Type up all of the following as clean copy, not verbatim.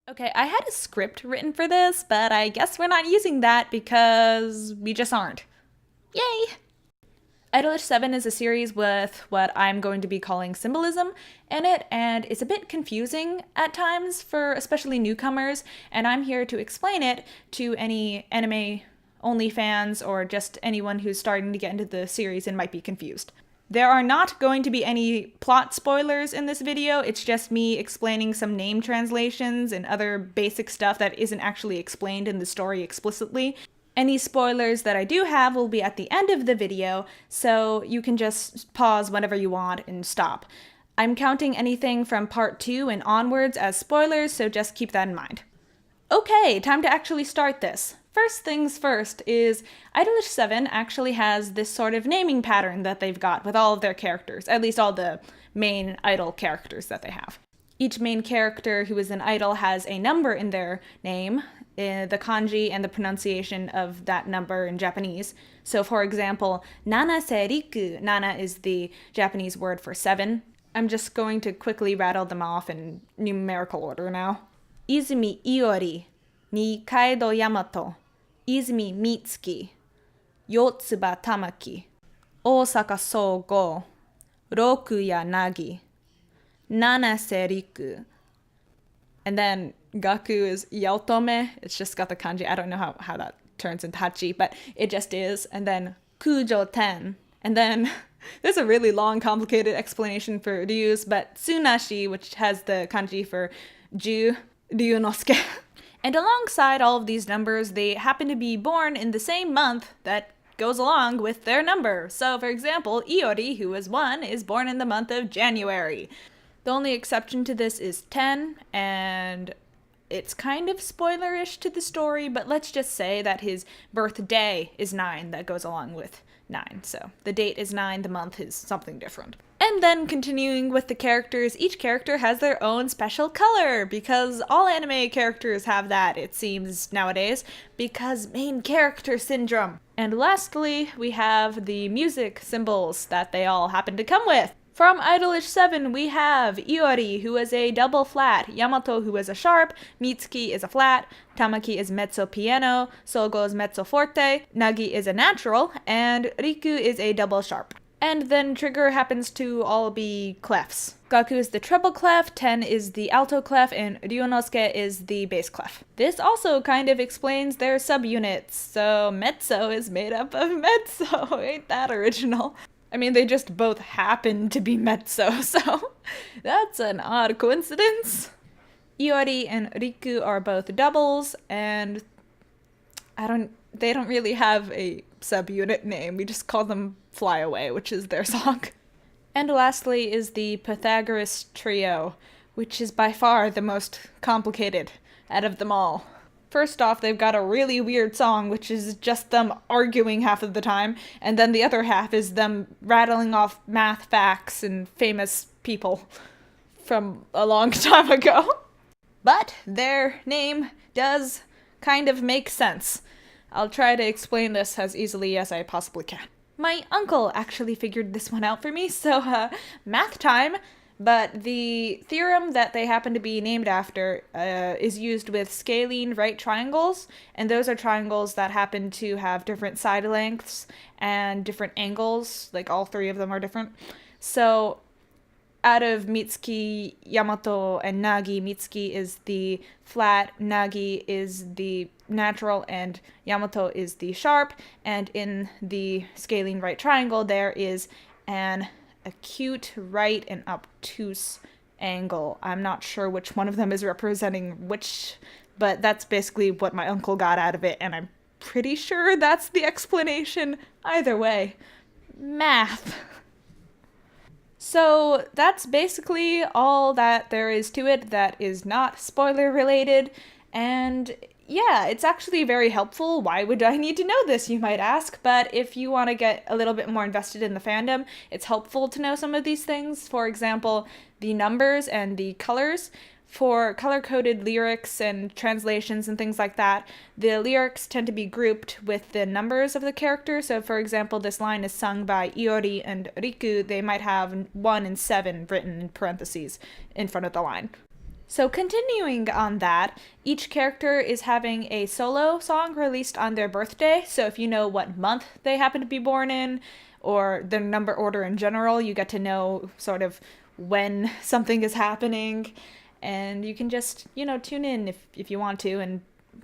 Okay, I had a script written for this, but I guess we're not using that because we just aren't. Yay! IDOLiSH7 is a series with what I'm going to be calling symbolism in it, and it's a bit confusing at times for especially newcomers, and I'm here to explain it to any anime only fans or just anyone who's starting to get into the series and might be confused. There are not going to be any plot spoilers in this video, it's just me explaining some name translations and other basic stuff that isn't actually explained in the story explicitly. Any spoilers that I do have will be at the end of the video, so you can just pause whenever you want and stop. I'm counting anything from part 2 and onwards as spoilers, so just keep that in mind. Okay, time to actually start this. First things first is IDOLiSH7 actually has this sort of naming pattern that they've got with all of their characters, at least all the main idol characters that they have. Each main character who is an idol has a number in their name, the kanji and the pronunciation of that number in Japanese. So for example, nana se riku, nana is the Japanese word for 7. I'm just going to quickly rattle them off in numerical order now. Izumi Iori, ni Kaido Yamato, Izumi Mitsuki, Yotsuba Tamaki, Osaka Sogo, Rokuya Nagi, Nanase Riku. And then Gaku is Yaotome. It's just got the kanji. I don't know how that turns into Hachi, but it just is. And then Kujo Ten. And then there's a really long, complicated explanation for Ryu's, but Tsunashi, which has the kanji for Ju, Ryunosuke. And alongside all of these numbers, they happen to be born in the same month that goes along with their number. So for example, Iori, who is 1, is born in the month of January. The only exception to this is 10, and it's kind of spoilerish to the story, but let's just say that his birthday is 9, that goes along with 9. So the date is 9, the month is something different. And then continuing with the characters, each character has their own special color, because all anime characters have that, it seems nowadays, because main character syndrome. And lastly, we have the music symbols that they all happen to come with. From IDOLiSH7, we have Iori, who is a double flat, Yamato, who is a sharp, Mitsuki is a flat, Tamaki is mezzo piano, Sogo is mezzo forte, Nagi is a natural, and Riku is a double sharp. And then trigger happens to all be clefs. Gaku is the treble clef, Ten is the alto clef, and Ryunosuke is the bass clef. This also kind of explains their subunits, so mezzo is made up of mezzo, ain't that original? I mean, they just both happen to be mezzo, so that's an odd coincidence. Iori and Riku are both doubles, and they don't really have a subunit name. We just call them Fly Away, which is their song. And lastly is the Pythagoras Trio, which is by far the most complicated out of them all. First off, they've got a really weird song, which is just them arguing half of the time, and then the other half is them rattling off math facts and famous people from a long time ago. But their name does kind of make sense. I'll try to explain this as easily as I possibly can. My uncle actually figured this one out for me, so math time. But the theorem that they happen to be named after is used with scalene right triangles, and those are triangles that happen to have different side lengths and different angles, like all 3 of them are different. So out of Mitsuki, Yamato, and Nagi, Mitsuki is the flat, Nagi is the natural, and Yamato is the sharp, and in the scalene right triangle there is an acute right and obtuse angle. I'm not sure which one of them is representing which, but that's basically what my uncle got out of it, and I'm pretty sure that's the explanation. Either way, math. So that's basically all that there is to it that is not spoiler related, and yeah, it's actually very helpful. Why would I need to know this, you might ask? But if you want to get a little bit more invested in the fandom, it's helpful to know some of these things. For example, the numbers and the colors. For color-coded lyrics and translations and things like that, the lyrics tend to be grouped with the numbers of the character. So for example, this line is sung by Iori and Riku. They might have 1 and 7 written in parentheses in front of the line. So continuing on that, each character is having a solo song released on their birthday. So if you know what month they happen to be born in, or their number order in general, you get to know sort of when something is happening. And you can just, tune in if you want to and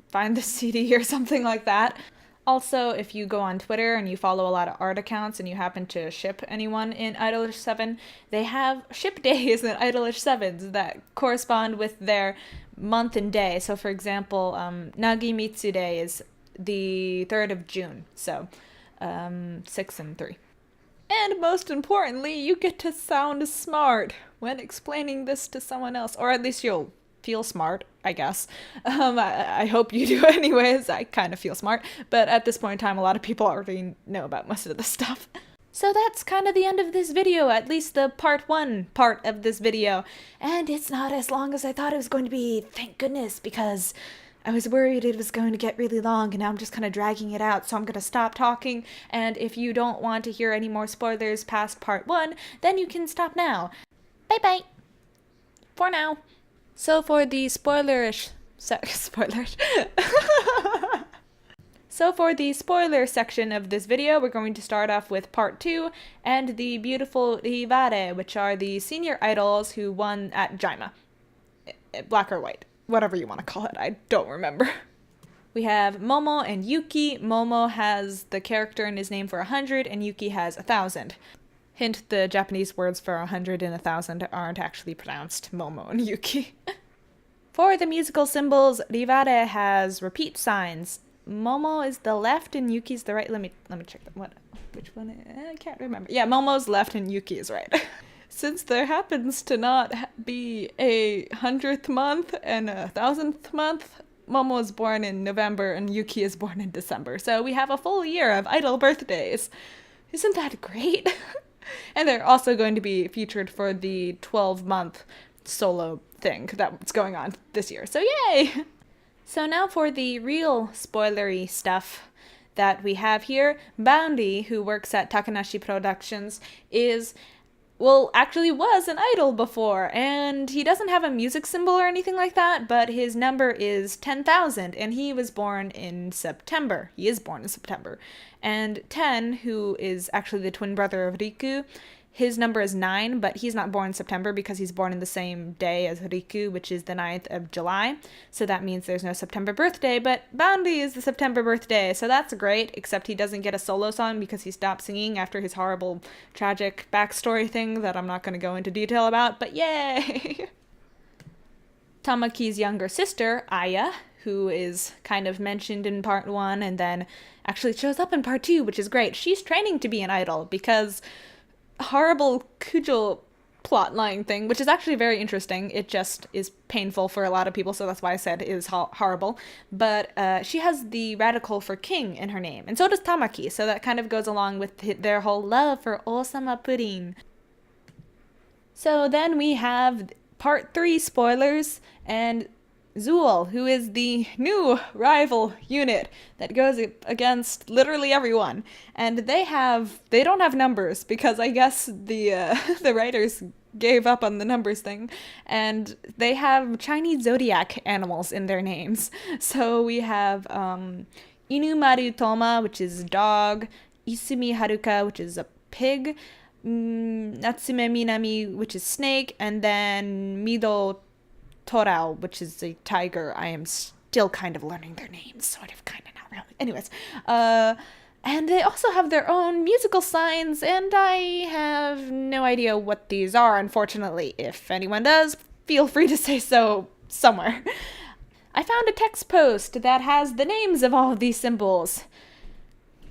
find the CD or something like that. Also, if you go on Twitter and you follow a lot of art accounts and you happen to ship anyone in IDOLiSH7, they have ship days in IDOLiSH7's that correspond with their month and day. So, for example, Nagimitsu Day is the 3rd of June, so 6 and 3. And most importantly, you get to sound smart when explaining this to someone else, or at least you'll feel smart, I guess. I hope you do anyways. I kind of feel smart, but at this point in time, a lot of people already know about most of this stuff. So that's kind of the end of this video, at least the part 1 part of this video. And it's not as long as I thought it was going to be, thank goodness, because I was worried it was going to get really long, and now I'm just kind of dragging it out, so I'm going to stop talking. And if you don't want to hear any more spoilers past part 1, then you can stop now. Bye-bye. For now. So for the spoiler section of this video, we're going to start off with part 2 and the beautiful Rivare, which are the senior idols who won at Jaima. Black or white, whatever you want to call it, I don't remember. We have Momo and Yuki. Momo has the character in his name for 100 and Yuki has 1,000. Hint, the Japanese words for 100 and 1,000 aren't actually pronounced Momo and Yuki. For the musical symbols, Rivare has repeat signs. Momo is the left and Yuki's the right. Let me check that. Which one? I can't remember. Yeah, Momo's left and Yuki is right. Since there happens to not be a 100th month and a 1,000th month, Momo is born in November and Yuki is born in December. So we have a full year of idol birthdays. Isn't that great? And they're also going to be featured for the 12-month solo thing that's going on this year. So yay! So now for the real spoilery stuff that we have here. Boundy, who works at Takanashi Productions, actually was an idol before, and he doesn't have a music symbol or anything like that, but his number is 10,000, and he was born in September. He is born in September. And 10, who is actually the twin brother of Riku, his number is 9, but he's not born in September because he's born in the same day as Riku, which is the 9th of July. So that means there's no September birthday, but Boundy is the September birthday, so that's great, except he doesn't get a solo song because he stopped singing after his horrible, tragic backstory thing that I'm not going to go into detail about, but yay! Tamaki's younger sister, Aya, who is kind of mentioned in part 1 and then actually shows up in part 2, which is great. She's training to be an idol because horrible Kujo plotline thing, which is actually very interesting. It just is painful for a lot of people, so that's why I said it is horrible. But she has the radical for king in her name, and so does Tamaki, so that kind of goes along with their whole love for Osama pudding. So then we have part 3 spoilers, and ZOOL, who is the new rival unit that goes against literally everyone. And they don't have numbers because I guess the writers gave up on the numbers thing. And they have Chinese zodiac animals in their names. So we have Inumaru Toma, which is a dog, Isumi Haruka, which is a pig, Natsume Minami, which is snake, and then Mido Torao, which is a tiger. I am still kind of learning their names, sort of, kind of, not really. Anyways, and they also have their own musical signs, and I have no idea what these are, unfortunately. If anyone does, feel free to say so somewhere. I found a text post that has the names of all of these symbols.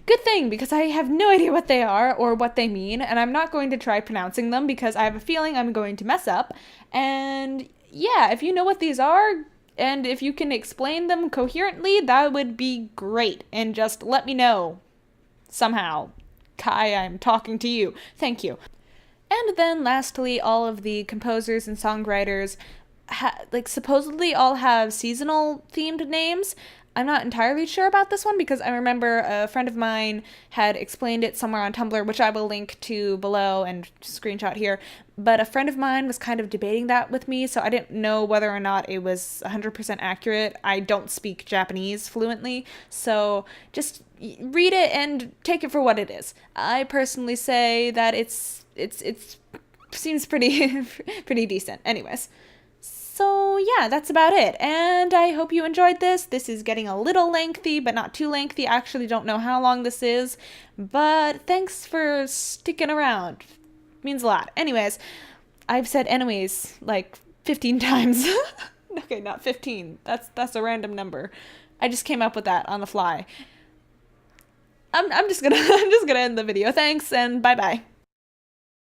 Good thing, because I have no idea what they are or what they mean, and I'm not going to try pronouncing them because I have a feeling I'm going to mess up, and yeah, if you know what these are, and if you can explain them coherently, that would be great. And just let me know. Somehow. Kai, I'm talking to you. Thank you. And then lastly, all of the composers and songwriters supposedly all have seasonal themed names. I'm not entirely sure about this one because I remember a friend of mine had explained it somewhere on Tumblr, which I will link to below and screenshot here. but a friend of mine was kind of debating that with me, so I didn't know whether or not it was 100% accurate. I don't speak Japanese fluently, so just read it and take it for what it is. I personally say that it's seems pretty pretty decent. Anyways. So yeah, that's about it. And I hope you enjoyed this. This is getting a little lengthy, but not too lengthy. I actually don't know how long this is, but thanks for sticking around. Means a lot. Anyways, I've said anyways like 15 times. Okay, not 15. That's a random number. I just came up with that on the fly. I'm just gonna end the video. Thanks and bye bye.